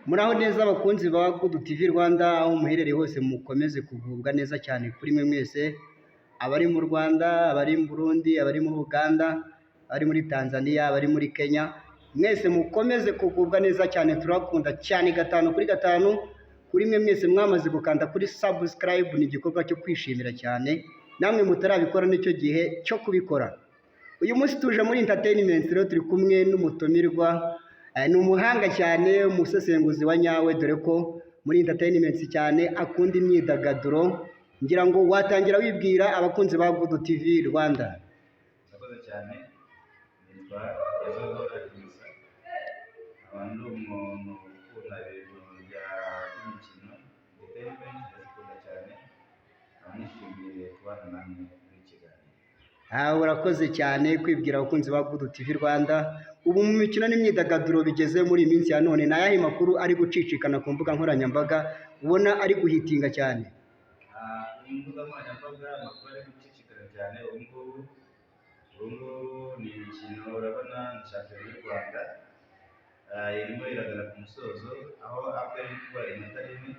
Muraho neza abakunzi ba Good TV Rwanda, aho muherereye hose mukomeze kugubwa neza cyane kuri mwe mwese, abari mu Rwanda, abari mu Burundi, abari mu Uganda, abari muri Tanzania, abari muri Kenya, mwese mukomeze kugubwa neza cyane. Turakunda cyane gatanu kuri gatanu. Kuri mwe mwese mwamaze gukanda kuri subscribe, ni igikorwa cyo kwishimira cyane. Namwe mutarabikora nicyo gihe cyo kubikora. Uyu munsi tuje muri entertainment, rero turi kumwe n'umutumirwa, ni umuhanga cyane, umusesenguzi wa nyawe, dore ko muri entertainment cyane akunda imyidagaduro. Ngira ngo watangira wibwira abakunzi ba Good TV Rwanda. Murakoze cyane, nitwa Yazogo Agisa, abantu umuntu ukunda ibintu by'imikino, entertainment ndazikunda cyane, nishimiye kubana namwe muri Kigali. Urakoze cyane kwibwira abakunzi ba Good TV Rwanda. Ubu mu mikino n'imyidagaduro bigeze muri iyi minsi ya none, ni ayahe makuru ari gucicikana ku mbuga nkoranyambaga ubona ari guhitinga cyane? Ku mbuga nkoranyambaga amakuru ari gucicikana cyane ubu ngubu ni imikino. Urabona ni shampiyona y'u Rwanda irimo iragana ku musozo, aho APR iri gutwara inota rimwe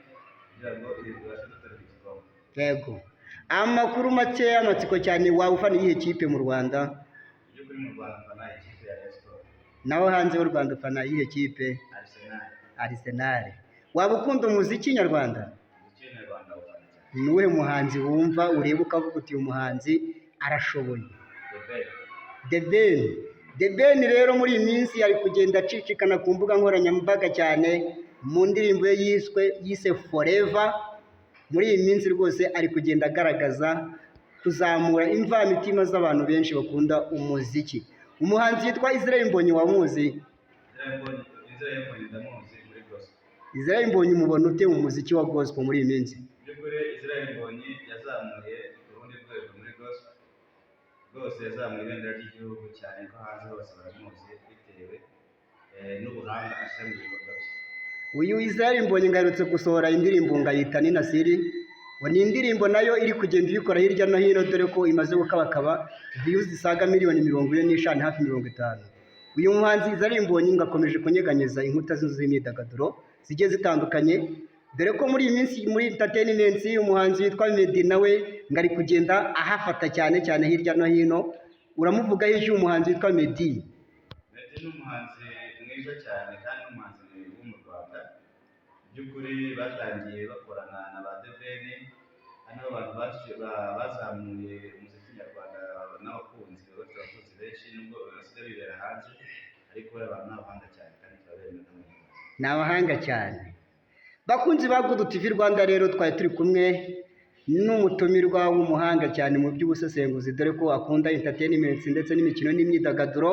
kugira ngo ibashe gutwara igikombe. Yego, amakuru make y'amatsiko cyane, waba ufana iyihe kipe mu Rwanda? Iyo kuri mu Rwanda mfana ikipe ya Rayon Sports. Naho hanze y'u Rwanda ufana iyihe kipe? Arsenal. Waba ukunda umuziki nyarwanda? Umuziki nyarwanda ufana cyane. Ni uwuhe muhanzi wumva ureba ukavuga uti uyu muhanzi arashoboye? The Ben rero muri iyi minsi ari kugenda acicikana ku mbuga nkoranyambaga cyane, mu ndirimbo ye yise Forever. Muri iyi minsi rwose ari kugenda agaragaza kuzamura imvamitima z'abantu benshi bakunda umuziki. Umuhanzi yitwa Israel Mbonyi, wamuzi? Israel Mbonyi umubona ute mu muziki wa gospel muri iyi minsi? By'ukuri Israel Mbonyi yazamuye urundi rwego muri gospel, rwose yazamuye ibendera ry'igihugu cyane ko hanze hose baramuzi bitewe n'ubuhanga ashyira mu bikorwa bye. Uyu Israel Mbonyi ngarutse gusohora indirimbo ngayita ni Nasiri, ngo ni indirimbo nayo iri kugenda ibikora hirya no hino, dore ko imaze gukabakaba views zisaga miliyoni 45 hafi 50. Uyu muhanzi Israel Mbonyi ngakomeje kunyeganyeza inkuta z'imyidagaduro zigiye zitandukanye, dore ko muri iyi minsi muri entertainment umuhanzi witwa Meddy nawe ngari kugenda ahafata cyane cyane hirya no hino. Uramuvuga y'iki umuhanzi witwa Meddy? Meddy ni umuhanzi mwiza cyane kandi umuhanzi wo mu Rwanda. By'ukuri batangiye bakorana na ba The Ben, hano abantu bazamuye umuziki nyarwanda n'abakunzi benshi, nubwo basigaye bibera hanze, ariko abantu n'abahanga cyane kandi turabemera n'abanyarwanda. Ni abahanga cyane. Bakunzi ba Good TV Rwanda, rero twari turi kumwe n'umutumirwa w'umuhanga cyane mu by'ubusesenguzi, dore ko akunda entertainment ndetse n'imikino n'imyidagaduro.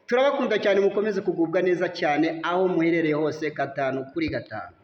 Turabakunda cyane, mukomeze kugubwa neza cyane aho muherereye hose gatanu kuri gatanu.